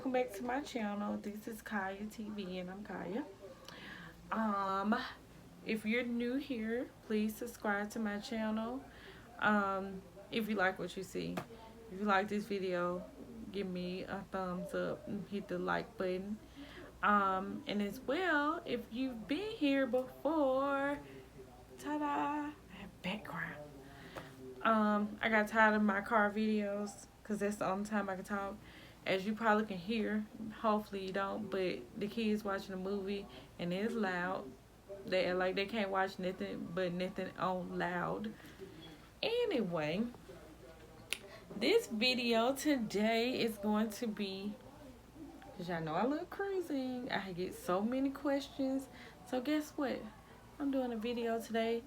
welcome back to my channel. This is Kaya TV and I'm Kaya. If you're new here, please subscribe to my channel. If you like what you see. If you like this video, give me a thumbs up and hit the like button. And as well, if you've been here before, ta-da, I have background. I got tired of my car videos because that's the only time I can talk. As you probably can hear, hopefully you don't, but the kids watching a movie and it's loud. They act like they can't watch nothing but nothing on loud. Anyway, this video today is going to be, because y'all know I love cruising. I get so many questions. So guess what? I'm doing a video today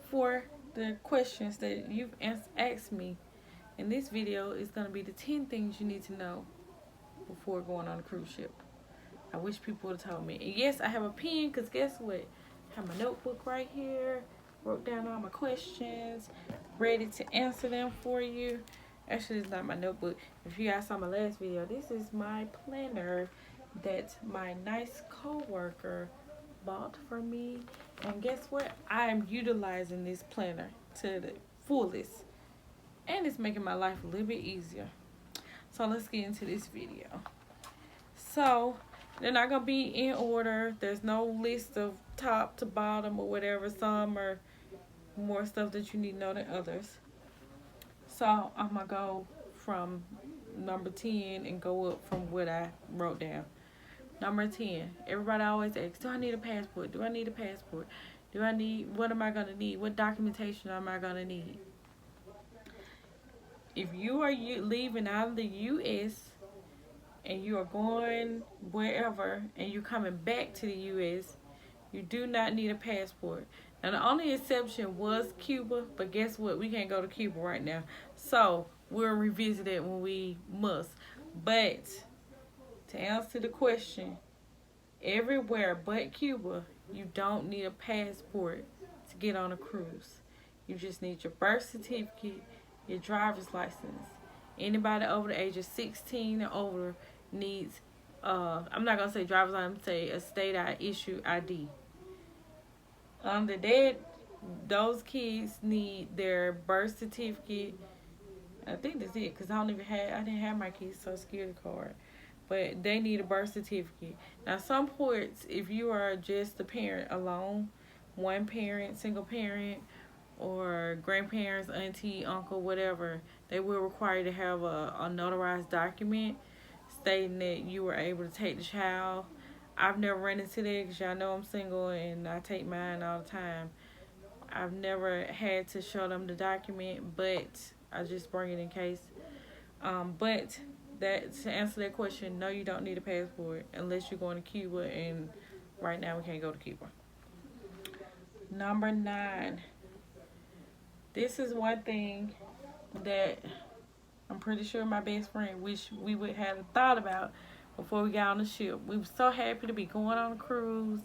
for the questions that you've asked me. And this video is going to be the 10 things you need to know before going on a cruise ship. I wish people would have told me. And yes, I have a pen because guess what? I have my notebook right here. Wrote down all my questions. Ready to answer them for you. Actually, it's not my notebook. If you guys saw my last video, this is my planner that my nice co-worker bought for me. And guess what? I'm utilizing this planner to the fullest. And it's making my life a little bit easier. So let's get into this video. So they're not going to be in order. There's no list of top to bottom or whatever. Some are more stuff that you need to know than others. So I'm going to go from number 10 and go up from what I wrote down. Number 10. Everybody always asks, do I need a passport? Do I need a passport? What am I going to need? What documentation am I going to need? If you are leaving out of the U.S. and you are going wherever and you're coming back to the U.S., you do not need a passport. Now, the only exception was Cuba, but guess what? We can't go to Cuba right now. So, we'll revisit it when we must. But, to answer the question, everywhere but Cuba, you don't need a passport to get on a cruise. You just need your birth certificate, your driver's license. Anybody over the age of 16 or older needs, I'm not going to say driver's license, say a state issue ID. Under that, those kids need their birth certificate. I think that's it, because I didn't have my kids' Social Security card. But they need a birth certificate. Now, some ports, if you are just a parent alone, one parent, single parent, or grandparents, auntie, uncle, whatever, they will require you to have a notarized document stating that you were able to take the child. I've never run into that because y'all know I'm single and I take mine all the time. I've never had to show them the document, but I just bring it in case. But to answer that question, no, you don't need a passport unless you're going to Cuba, and right now we can't go to Cuba. Number 9. This is one thing that I'm pretty sure my best friend wish we would have thought about before we got on the ship. We were so happy to be going on a cruise.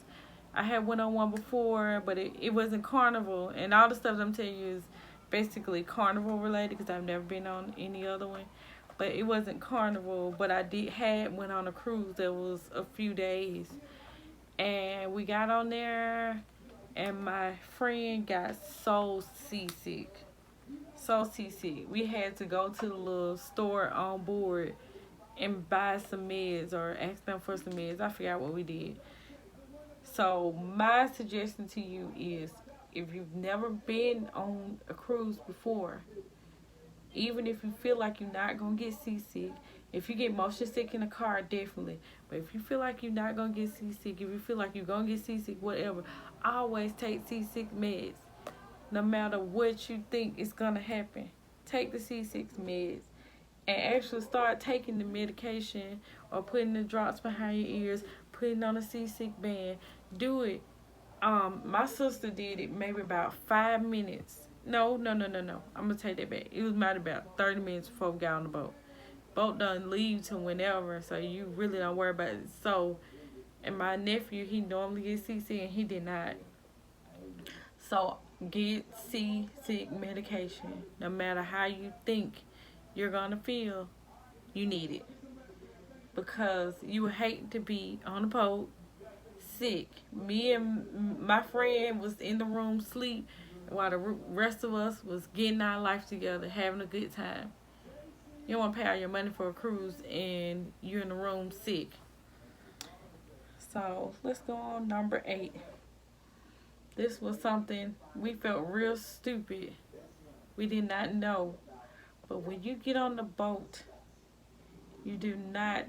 I had went on one before, but it wasn't Carnival. And all the stuff I'm telling you is basically Carnival related because I've never been on any other one. But it wasn't Carnival, but I went on a cruise that was a few days. And we got on there, and my friend got so seasick. So seasick. We had to go to the little store on board and buy some meds or ask them for some meds. I forgot what we did. So my suggestion to you is, if you've never been on a cruise before, even if you feel like you're not going to get seasick, if you get motion sick in the car, definitely. But if you feel like you're not going to get seasick, if you feel like you're going to get seasick, whatever, always take seasick meds. No matter what you think is going to happen, take the seasick meds. And actually start taking the medication or putting the drops behind your ears, putting on a seasick band. Do it. My sister did it maybe about 5 minutes. No. I'm going to take that back. It was about 30 minutes before we got on the boat. Boat doesn't leave till whenever, so you really don't worry about it. So, and my nephew, he normally gets seasick and he did not. So, get seasick medication. No matter how you think you're going to feel, you need it. because you would hate to be on a boat sick. Me and my friend was in the room sleep while the rest of us was getting our life together, having a good time. You don't want to pay all your money for a cruise and you're in the room sick. So let's go on number 8. This was something we felt real stupid. We did not know. But when you get on the boat, you do not,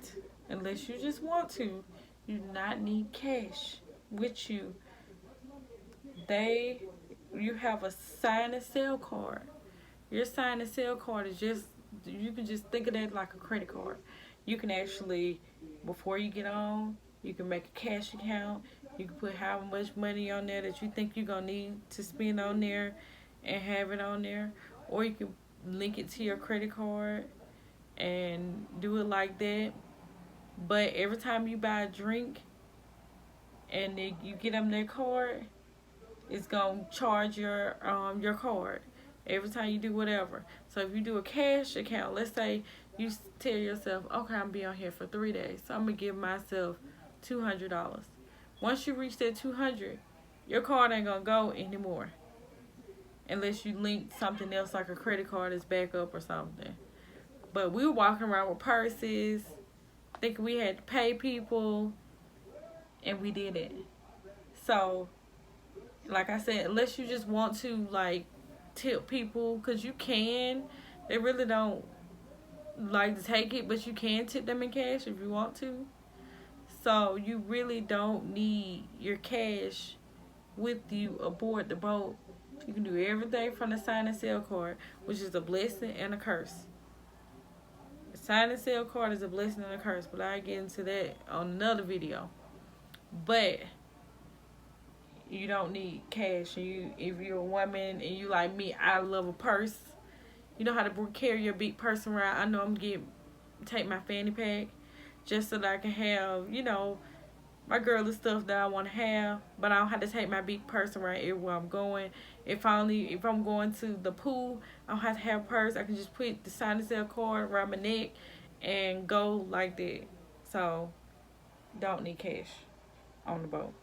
unless you just want to, you do not need cash with you. You have a sign and sell card. Your sign and sell card is just, you can just think of that like a credit card. You can actually, before you get on, you can make a cash account. You can put how much money on there that you think you're going to need to spend on there and have it on there. Or you can link it to your credit card and do it like that. But every time you buy a drink and you get them their card, it's going to charge your card every time you do whatever. So if you do a cash account, let's say you tell yourself, okay, I'm going to be on here for 3 days, so I'm going to give myself $200. Once you reach that 200, your card ain't going to go anymore unless you link something else like a credit card as backup or something. But we were walking around with purses, thinking we had to pay people, and we didn't. So, like I said, unless you just want to, like, tip people, because you can. They really don't like to take it, but you can tip them in cash if you want to. So, you really don't need your cash with you aboard the boat. You can do everything from the sign and sell card, which is a blessing and a curse. The sign and sell card is a blessing and a curse, but I'll get into that on another video. But you don't need cash. If you're a woman and you like me, I love a purse. You know how to carry your big purse around. I know I'm gonna take my fanny pack just so that I can have, my girly stuff that I want to have, but I don't have to take my big purse around everywhere I'm going. If I'm going to the pool, I don't have to have a purse. I can just put the sign and sell card around my neck and go like that. So, don't need cash on the boat.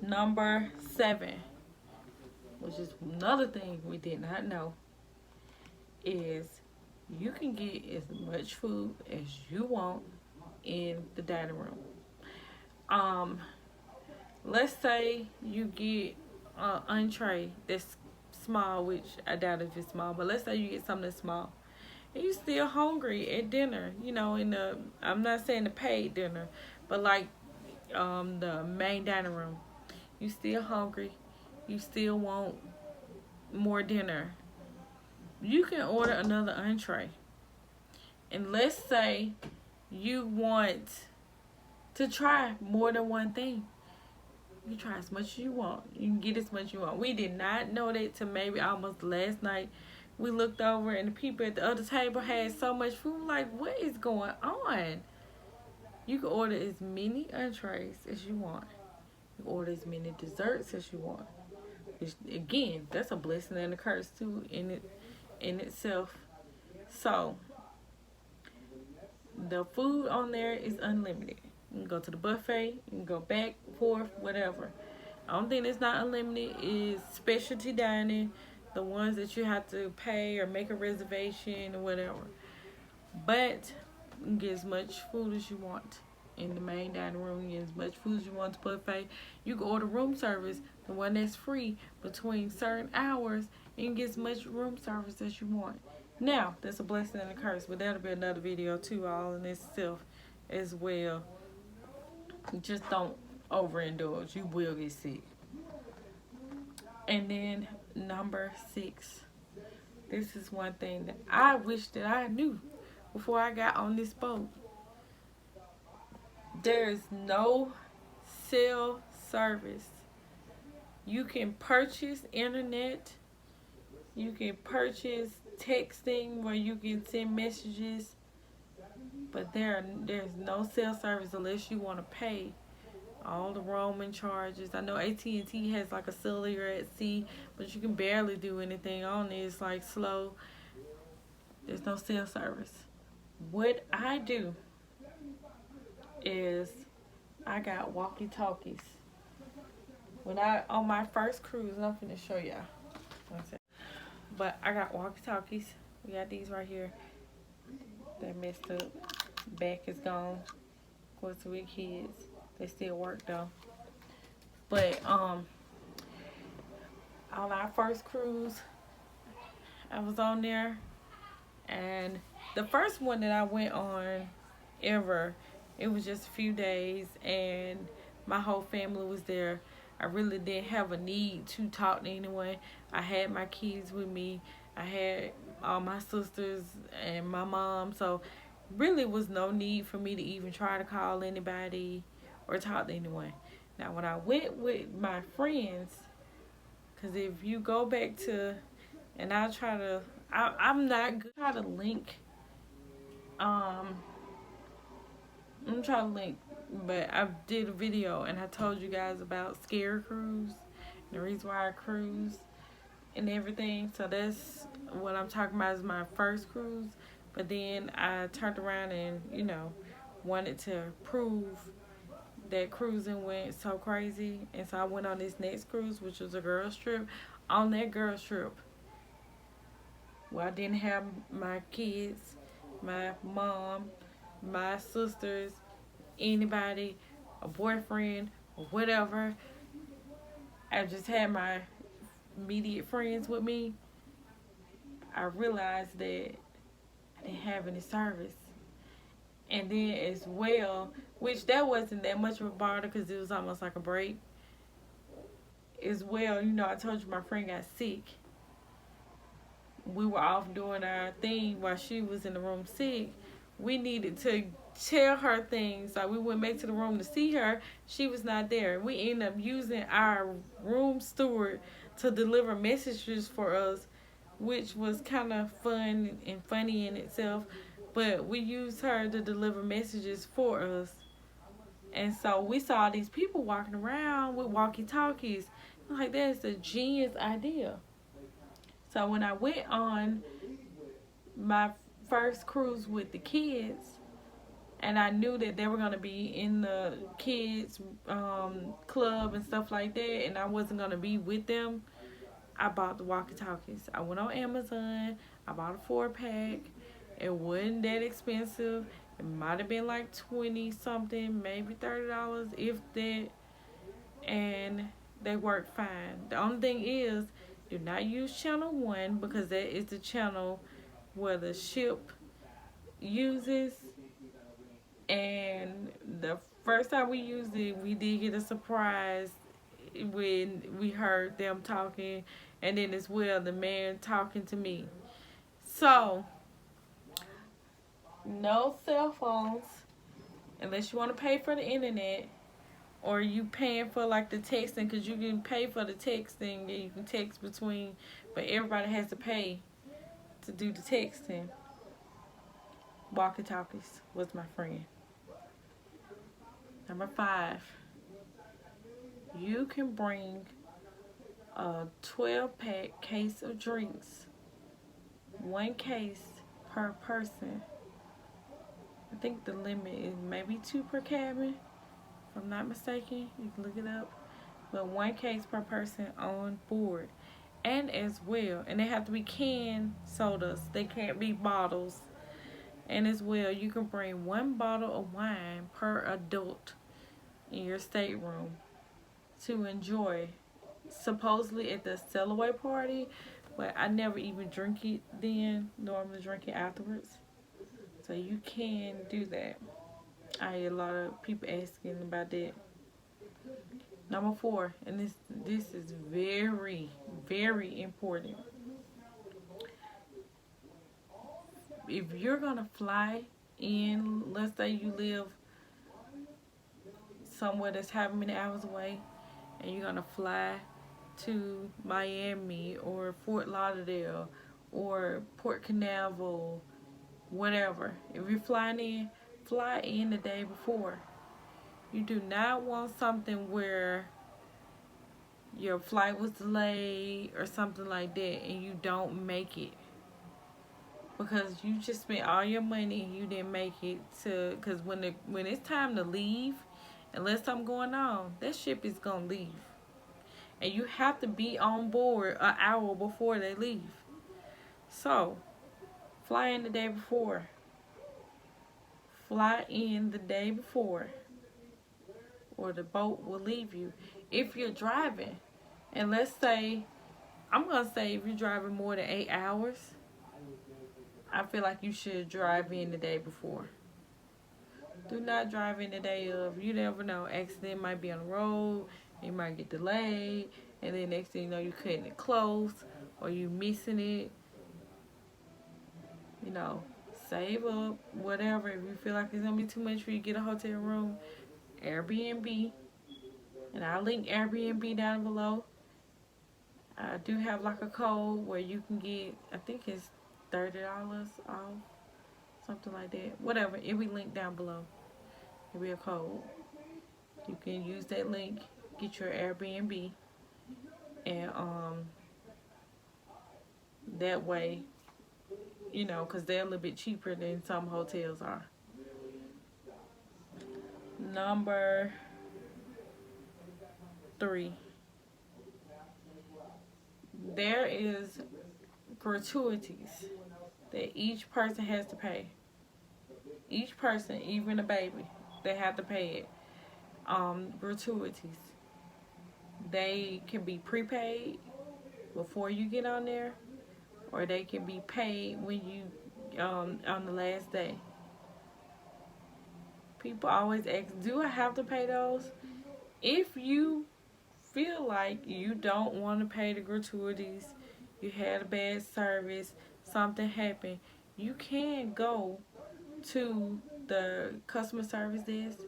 Number 7, which is another thing we did not know, is you can get as much food as you want in the dining room. Let's say you get an entree that's small, which I doubt if it's small, but let's say you get something that's small, and you still hungry at dinner. I'm not saying the paid dinner, but like the main dining room. You still hungry. You still want more dinner. You can order another entree. And let's say you want to try more than one thing. You try as much as you want. You can get as much as you want. We did not know that till maybe almost last night. We looked over and the people at the other table had so much food. Like, what is going on? You can order as many entrees as you want. You can order as many desserts as you want. Which, again, that's a blessing and a curse too in itself. So, the food on there is unlimited. You can go to the buffet, you can go back, forth, whatever. The only thing that's not unlimited is specialty dining, the ones that you have to pay or make a reservation or whatever. But you can get as much food as you want in the main dining room. You get as much food as you want to buffet. You can order room service, the one that's free between certain hours, and you can get as much room service as you want. Now, that's a blessing and a curse, but that'll be another video too, all in itself as well. Just don't overindulge. You will get sick. And then number 6. This is one thing that I wish that I knew before I got on this boat. There's no cell service. You can purchase internet. You can purchase texting where you can send messages. But there's no cell service unless you want to pay all the roaming charges. I know AT&T has like a cellular at sea, but you can barely do anything on it. It's like slow. There's no cell service. What I do is I got walkie-talkies. When I on my first cruise, and I'm finna show y'all. One second. But I got walkie-talkies. We got these right here. They messed up. Back is gone. Of course, we kids. They still work though. But on our first cruise, I was on there, and the first one that I went on ever, it was just a few days, and my whole family was there. I really didn't have a need to talk to anyone. I had my kids with me. I had all my sisters and my mom, so really was no need for me to even try to call anybody or talk to anyone. Now, when I went with my friends, because if you go back to, and I'll try to, I'm not good. Try to link, um, I'm trying to link, but I did a video and I told you guys about Scare Cruise, the reason why I cruise and everything. So that's what I'm talking about is my first cruise. But then I turned around and, wanted to prove that cruising went so crazy. And so I went on this next cruise, which was a girls trip. On that girls trip, well, I didn't have my kids, my mom, my sisters, anybody, a boyfriend, or whatever. I just had my immediate friends with me. I realized that I didn't have any service. And then as well, which that wasn't that much of a bother because it was almost like a break. As well, I told you my friend got sick. We were off doing our thing while she was in the room sick. We needed to tell her things. Like, we went back to the room to see her. She was not there. We ended up using our room steward to deliver messages for us, which was kind of fun and funny in itself. But we used her to deliver messages for us. And so we saw these people walking around with walkie-talkies. Like, that's a genius idea. So when I went on my first cruise with the kids, and I knew that they were going to be in the kids club and stuff like that, and I wasn't going to be with them, I bought the walkie-talkies. I went on Amazon. I bought a 4-pack. It wasn't that expensive. It might have been like 20 something, maybe $30, if that. And they work fine. The only thing is, do not use channel 1 because that is the channel where the ship uses. And the first time we used it, we did get a surprise when we heard them talking, and then as well the man talking to me. So no cell phones unless you want to pay for the internet, or you paying for like the texting, because you can pay for the texting and you can text between, but everybody has to pay to do the texting. Walkie-talkies was my friend. Number 5, you can bring a 12-pack case of drinks, 1 case per person. I think the limit is maybe 2 per cabin, if I'm not mistaken. You can look it up. But 1 case per person on board. And as well, and they have to be canned sodas. They can't be bottles. And as well, you can bring 1 bottle of wine per adult in your stateroom to enjoy. Supposedly at the sail-away party, but I never even drink it then. Normally drink it afterwards. So you can do that. I had a lot of people asking about that. Number 4, and this is very, very important. If you're gonna fly in, let's say you live somewhere that's however many hours away, and you're gonna fly to Miami or Fort Lauderdale or Port Canaveral, whatever. If you're flying in, fly in the day before. You do not want something where your flight was delayed or something like that and you don't make it. because you just spent all your money and you didn't make it to. Because when it's time to leave, unless something going on, that ship is gonna leave, and you have to be on board an hour before they leave. So fly in the day before. Fly in the day before, or the boat will leave you. If you're driving, and let's say, I'm gonna say if you're driving more than 8 hours, I feel like you should drive in the day before. Do not drive in the day of. You never know. Accident might be on the road. You might get delayed. And then next thing you know, you're cutting it close. Or you missing it. You know, save up. Whatever. If you feel like it's going to be too much for you to get a hotel room. Airbnb. And I'll link Airbnb down below. I do have like a code where you can get, I think it's $30 off. Something like that. Whatever. It'll be linked down below. It'll be a code. You can use that link, get your Airbnb, and that way, you know, because they're a little bit cheaper than some hotels are. Number 3. There is gratuities that each person has to pay. Each person, even a baby, they have to pay it. Gratuities. They can be prepaid before you get on there, or they can be paid when you on the last day. People always ask, do I have to pay those? If you feel like you don't want to pay the gratuities, you had a bad service, something happened, you can go to the customer service desk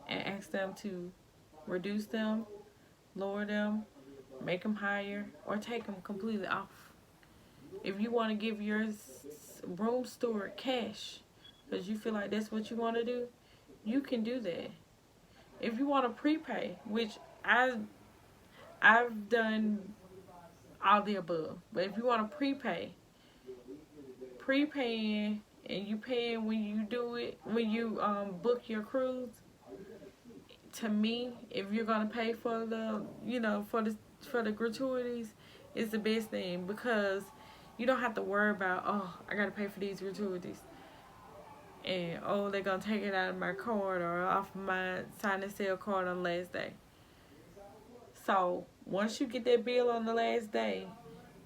and ask them to reduce them, lower them, make them higher, or take them completely off. If you want to give your room steward cash because you feel like that's what you want to do, you can do that. If you want to prepay, which I've done all the above, but if you want to prepaying and you paying when you do it, when you book your cruise, to me, if you're gonna pay for the, you know, for the gratuities, it's the best thing, because you don't have to worry about, oh, I gotta pay for these gratuities, and oh, they're gonna take it out of my card or off of my sign and sale card on the last day. So once you get that bill on the last day,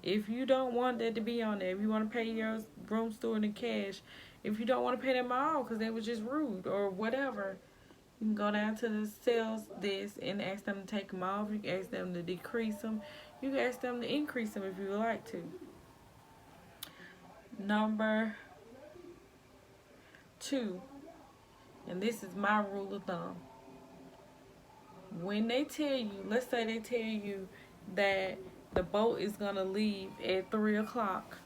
if you don't want that to be on there, if you want to pay your room steward in cash, if you don't want to pay them all because they were just rude or whatever, you can go down to the sales desk and ask them to take them off. You can ask them to decrease them. You can ask them to increase them if you would like to. Number 2, and this is my rule of thumb. When they tell you, let's say they tell you that the boat is going to leave at 3 o'clock,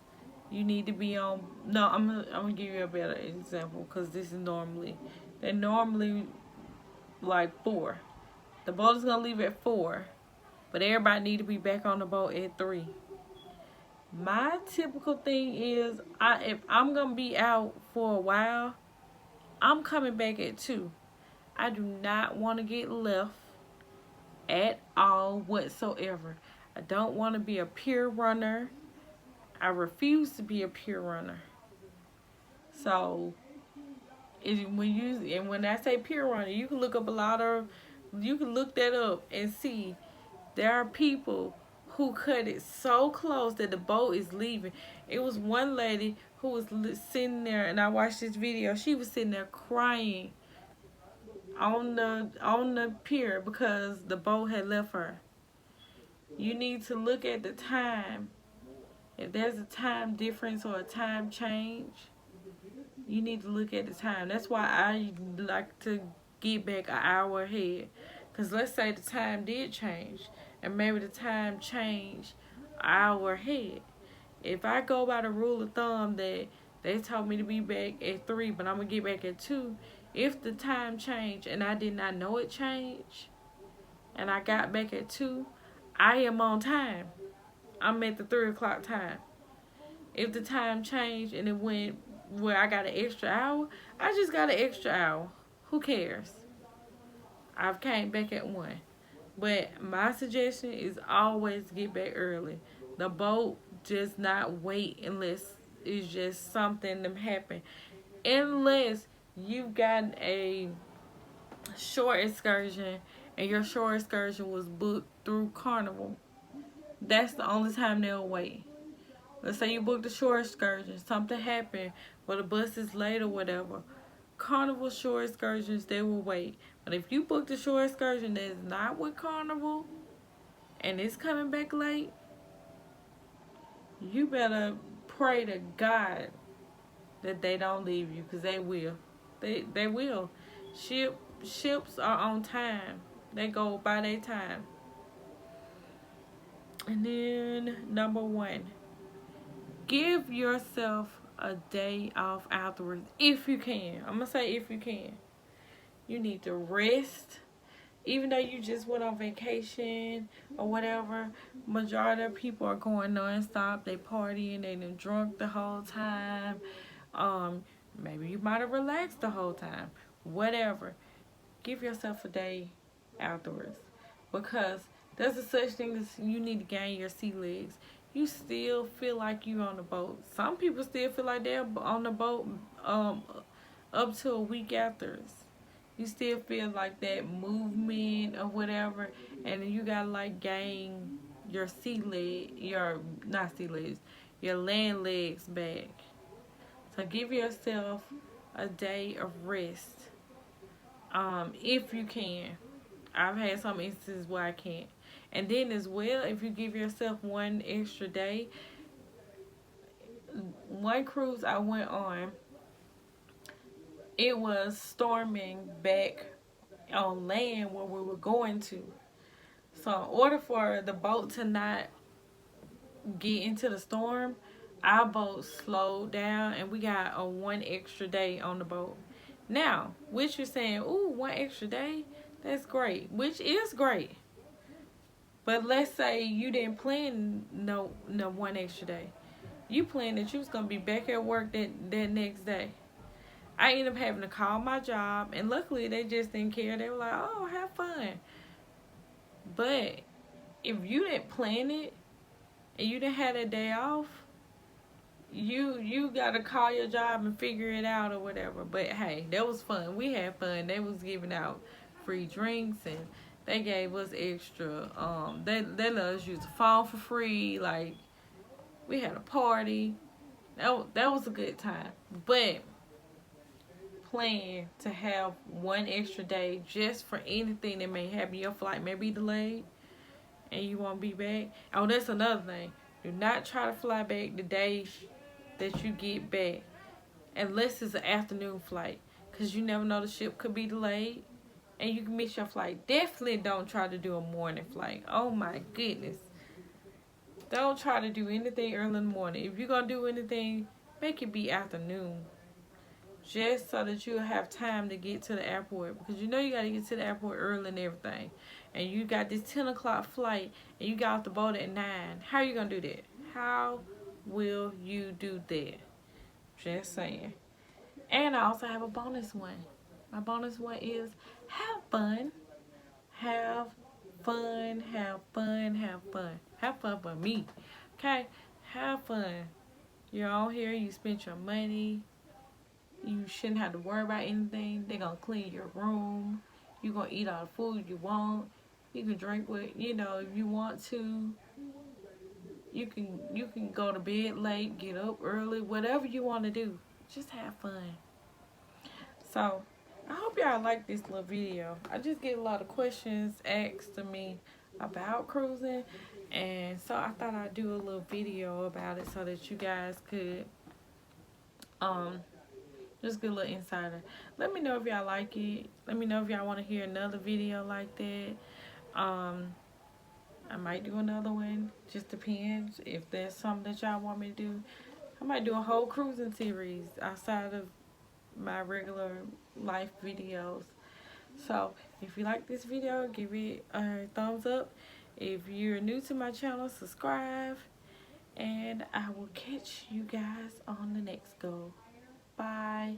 you need to be on, no, I'm gonna give you a better example, because this is normally, they're normally like 4. The boat is going to leave at 4, but everybody need to be back on the boat at 3. My typical thing is, if I'm going to be out for a while, I'm coming back at 2. I do not want to get left at all whatsoever. I don't want to be a pier runner. I refuse to be a pier runner. So, when I say pier runner, you can look up you can look that up and see there are people who cut it so close that the boat is leaving. It was one lady who was sitting there, and I watched this video. She was sitting there crying on the pier because the boat had left her. You need to look at the time. If there's a time difference or a time change, you need to look at the time. That's why I like to get back an hour ahead. Because let's say the time did change, and maybe the time changed an hour ahead. If I go by the rule of thumb that they told me to be back at 3, but I'm going to get back at 2, if the time changed and I did not know it changed, and I got back at 2, I am on time. I'm at the 3 o'clock time. If the time changed and it went where I got an extra hour, I just got an extra hour. Who cares? I've came back at 1. But my suggestion is always get back early. The boat does not wait unless it's just something that happen. Unless you've got a short excursion and your short excursion was booked through Carnival. That's the only time they'll wait. Let's say you booked a short excursion, something happened, or the bus is late or whatever. Carnival short excursions, they will wait. But if you booked a short excursion that is not with Carnival and it's coming back late, you better pray to God that they don't leave you, because they will. They will. Ships are on time. They go by their time. And then number 1, give yourself a day off afterwards if you can. I'm gonna say if you can. You need to rest. Even though you just went on vacation or whatever, majority of people are going non-stop. They partying, they done drunk the whole time. Maybe you might have relaxed the whole time. Whatever. Give yourself a day afterwards. Because there's a such thing as you need to gain your sea legs. You still feel like you on the boat. Some people still feel like they're on the boat up to a week after. You still feel like that movement or whatever, and then you gotta like gain your your land legs back. So give yourself a day of rest, if you can. I've had some instances where I can't. And then as well, if you give yourself 1 extra day, one cruise I went on, it was storming back on land where we were going to. So in order for the boat to not get into the storm, our boat slowed down and we got a 1 extra day on the boat. Now, which you're saying, ooh, 1 extra day? That's great. Which is great. But let's say you didn't plan no 1 extra day. You planned that you was gonna be back at work that next day. I ended up having to call my job, and luckily they just didn't care. They were like, oh, have fun. But if you didn't plan it and you didn't have that day off, you gotta call your job and figure it out or whatever. But hey, that was fun. We had fun. They was giving out free drinks, and they gave us extra. They let us use the phone for free. Like, we had a party. That was a good time. But plan to have 1 extra day just for anything that may happen. Your flight may be delayed and you won't be back. Oh, that's another thing. Do not try to fly back the day that you get back unless it's an afternoon flight, because you never know, the ship could be delayed and you can miss your flight. Definitely don't try to do a morning flight. Oh my goodness. Don't try to do anything early in the morning. If you're going to do anything, make it be afternoon. Just so that you'll have time to get to the airport. Because you know you got to get to the airport early and everything. And you got this 10 o'clock flight and you got off the boat at 9. How are you going to do that? How will you do that? Just saying. And I also have a bonus one. My bonus one is have fun. Have fun. Have fun. Have fun. Have fun for me. Okay? Have fun. You're on here. You spent your money. You shouldn't have to worry about anything. They're going to clean your room. You're going to eat all the food you want. You can drink what, if you want to. You can go to bed late, get up early, whatever you want to do. Just have fun. So, I hope y'all like this little video. I just get a lot of questions asked to me about cruising. And so I thought I'd do a little video about it so that you guys could just get a little insider. Let me know if y'all like it. Let me know if y'all want to hear another video like that. I might do another one. Just depends if there's something that y'all want me to do. I might do a whole cruising series outside of my regular life videos. So if you like this video, give it a thumbs up. If you're new to my channel, subscribe. And I will catch you guys on the next go. Bye.